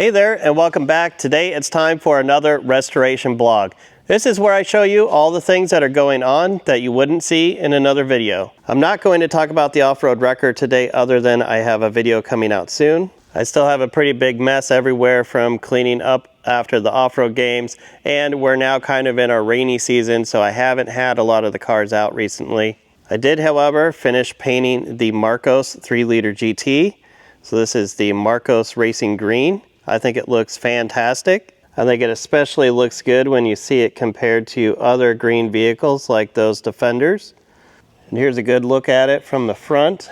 Hey there and welcome back. Today it's time for another restoration blog. This is where I show you all the things that are going on that you wouldn't see in another video. I'm not going to talk about the off-road wrecker today other than I have a video coming out soon. I still have a pretty big mess everywhere from cleaning up after the off-road games, and we're now kind of in our rainy season, so I haven't had a lot of the cars out recently. I did, however, finish painting the Marcos 3-liter GT. So this is the Marcos Racing Green. I think it looks fantastic. I think it especially looks good when you see it compared to other green vehicles like those Defenders. And here's a good look at it from the front.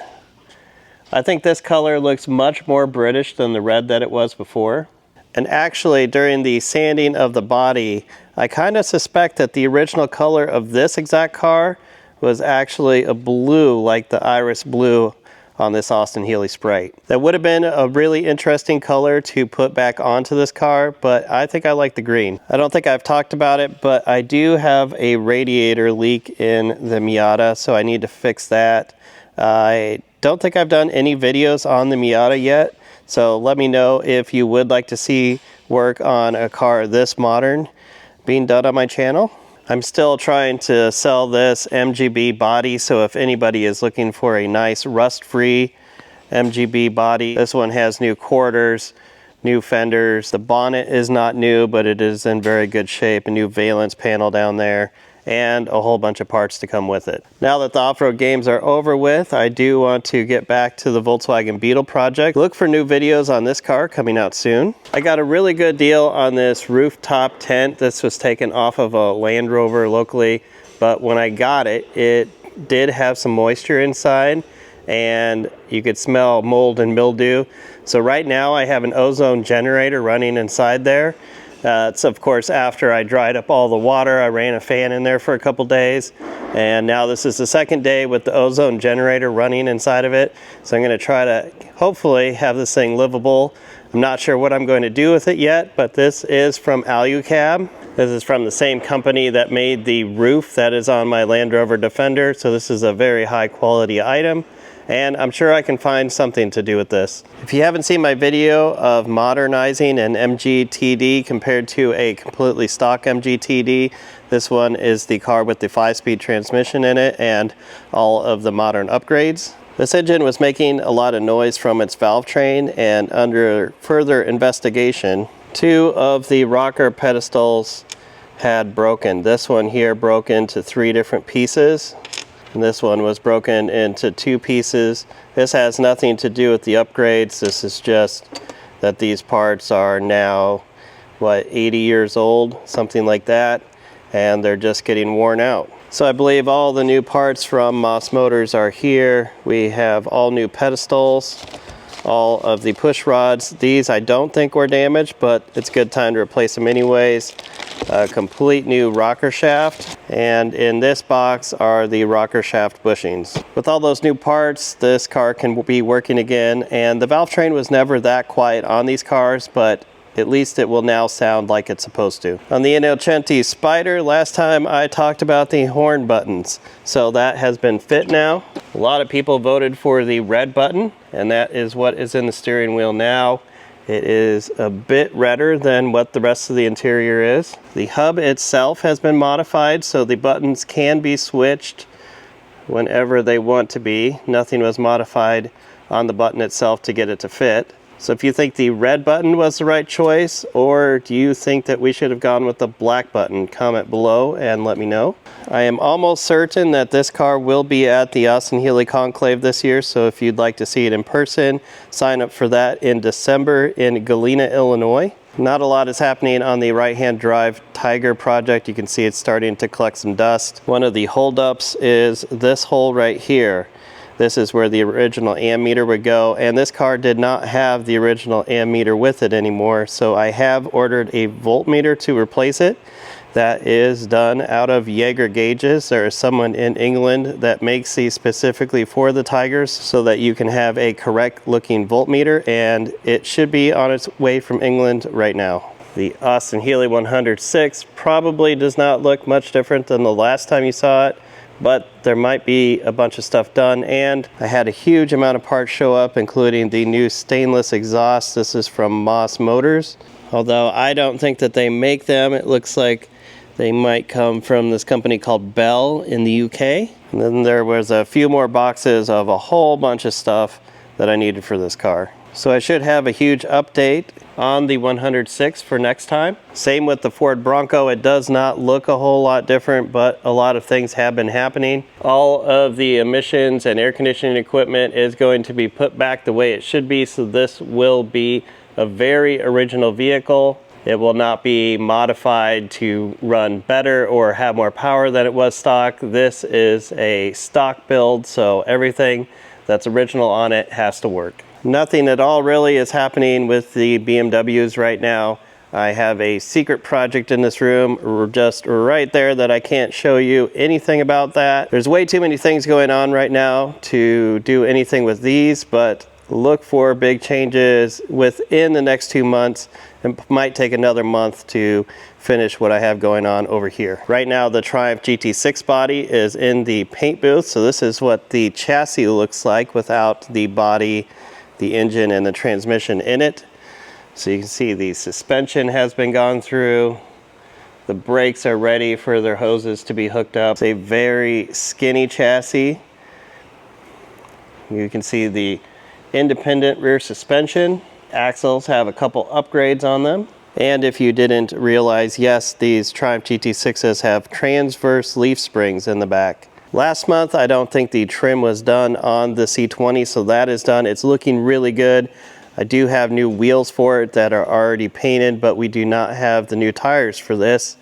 I think this color looks much more British than the red that it was before. And actually, during the sanding of the body, I kind of suspect that the original color of this exact car was actually a blue, like the iris blue on this Austin Healey Sprite. That would have been a really interesting color to put back onto this car, but I think I like the green. I don't think I've talked about it, but I do have a radiator leak in the Miata, so I need to fix that. I don't think I've done any videos on the Miata yet, so let me know if you would like to see work on a car this modern being done on my channel. I'm still trying to sell this MGB body, so if anybody is looking for a nice rust-free MGB body, this one has new quarters, new fenders. The bonnet is not new, but it is in very good shape. A new valence panel down there, and a whole bunch of parts to come with it. Now that the off-road games are over with, I do want to get back to the Volkswagen Beetle project. Look for new videos on this car coming out soon. I got a really good deal on this rooftop tent. This was taken off of a Land Rover locally, but when I got it, it did have some moisture inside and you could smell mold and mildew. So right now I have an ozone generator running inside there. It's of course after I dried up all the water. I ran a fan in there for a couple days, and now this is the second day with the ozone generator running inside of it. So I'm going to try to hopefully have this thing livable. I'm not sure what I'm going to do with it yet, but this is from AluCab. This is from the same company that made the roof that is on my Land Rover Defender, so this is a very high quality item. And I'm sure I can find something to do with this. If you haven't seen my video of modernizing an MGTD compared to a completely stock MGTD, this one is the car with the 5-speed transmission in it and all of the modern upgrades. This engine was making a lot of noise from its valve train, and under further investigation, 2 of the rocker pedestals had broken. This one here broke into 3 different pieces. And this one was broken into 2 pieces. This has nothing to do with the upgrades. This is just that these parts are now, what, 80 years old, something like that, and they're just getting worn out. So I believe all the new parts from Moss Motors are here. We have all new pedestals, all of the push rods. These I don't think were damaged, but it's a good time to replace them anyways. A complete new rocker shaft, and in this box are the rocker shaft bushings. With all those new parts, this car can be working again, and the valve train was never that quiet on these cars, but at least it will now sound like it's supposed to. On the Innocenti Spider, last time I talked about the horn buttons, so that has been fit now. A lot of people voted for the red button, and that is what is in the steering wheel now. It is a bit redder than what the rest of the interior is. The hub itself has been modified, so the buttons can be switched whenever they want to be. Nothing was modified on the button itself to get it to fit. So if you think the red button was the right choice, or do you think that we should have gone with the black button, comment below and let me know. I am almost certain that this car will be at the Austin Healey Conclave this year, so if you'd like to see it in person, sign up for that in December in Galena, Illinois. Not a lot is happening on the right-hand drive Tiger project. You can see it's starting to collect some dust. One of the holdups is this hole right here. This is where the original ammeter would go, and this car did not have the original ammeter with it anymore, so I have ordered a voltmeter to replace it. That is done out of Jaeger gauges. There is someone in England that makes these specifically for the Tigers so that you can have a correct looking voltmeter, and it should be on its way from England right now. The Austin Healey 106 probably does not look much different than the last time you saw it, but there might be a bunch of stuff done. And I had a huge amount of parts show up, including the new stainless exhaust. This is from Moss Motors. Although I don't think that they make them, it looks like they might come from this company called Bell in the UK. And then there was a few more boxes of a whole bunch of stuff that I needed for this car. So I should have a huge update on the 106 for next time. Same with the Ford Bronco. It does not look a whole lot different, but a lot of things have been happening. All of the emissions and air conditioning equipment is going to be put back the way it should be. So this will be a very original vehicle. It will not be modified to run better or have more power than it was stock. This is a stock build, so everything that's original on it has to work. Nothing at all really is happening with the BMWs right now. I have a secret project in this room just right there that I can't show you anything about that. There's way too many things going on right now to do anything with these, but look for big changes within the next 2 months. It might take another month to finish what I have going on over here. Right now the Triumph GT6 body is in the paint booth, so this is what the chassis looks like without the body, the engine, and the transmission in it. So you can see the suspension has been gone through. The brakes are ready for their hoses to be hooked up. It's a very skinny chassis. You can see the independent rear suspension. Axles have a couple upgrades on them. And if you didn't realize, yes, these Triumph GT6s have transverse leaf springs in the back. Last month, I don't think the trim was done on the C20, so that is done. It's looking really good. I do have new wheels for it that are already painted, but we do not have the new tires for this.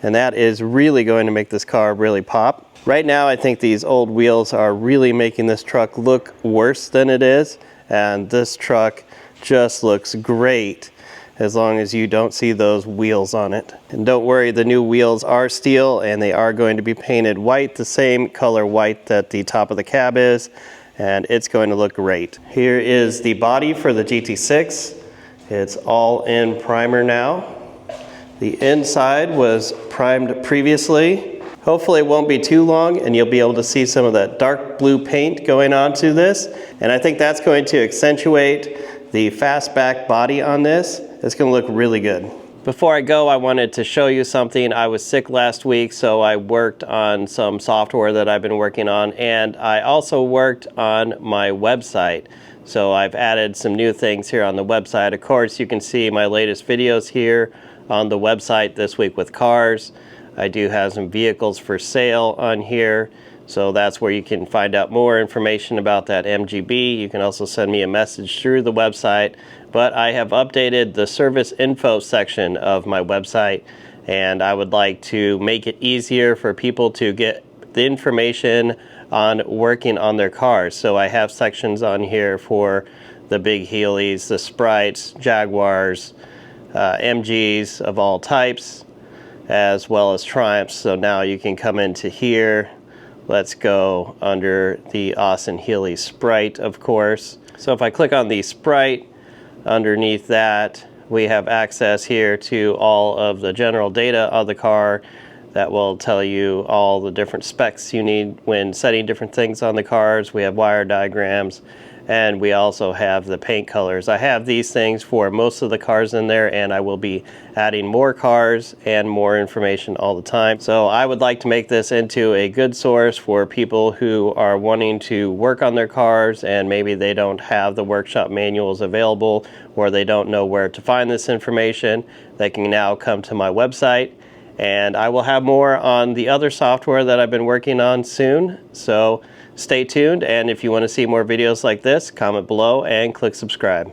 And that is really going to make this car really pop. Right now, I think these old wheels are really making this truck look worse than it is. And this truck just looks great as long as you don't see those wheels on it. And don't worry, the new wheels are steel and they are going to be painted white, the same color white that the top of the cab is, and it's going to look great. Here is the body for the GT6. It's all in primer now. The inside was primed previously. Hopefully it won't be too long and you'll be able to see some of that dark blue paint going onto this. And I think that's going to accentuate the fastback body on this. It's going to look really good. Before I go, I wanted to show you something. I was sick last week, so I worked on some software that I've been working on, and I also worked on my website. So I've added some new things here on the website. Of course, you can see my latest videos here on the website this week with cars. I do have some vehicles for sale on here, so that's where you can find out more information about that MGB. You can also send me a message through the website, but I have updated the service info section of my website, and I would like to make it easier for people to get the information on working on their cars. So I have sections on here for the big Healeys, the Sprites, Jaguars, MGs of all types, as well as Triumphs. So now you can come into here. Let's go under the Austin Healey Sprite, of course. So if I click on the Sprite, underneath that, we have access here to all of the general data of the car that will tell you all the different specs you need when setting different things on the cars. We have wire diagrams, and we also have the paint colors. I have these things for most of the cars in there, and I will be adding more cars and more information all the time. So I would like to make this into a good source for people who are wanting to work on their cars and maybe they don't have the workshop manuals available, or they don't know where to find this information. They can now come to my website, and I will have more on the other software that I've been working on soon. So stay tuned, and if you want to see more videos like this, comment below and click subscribe.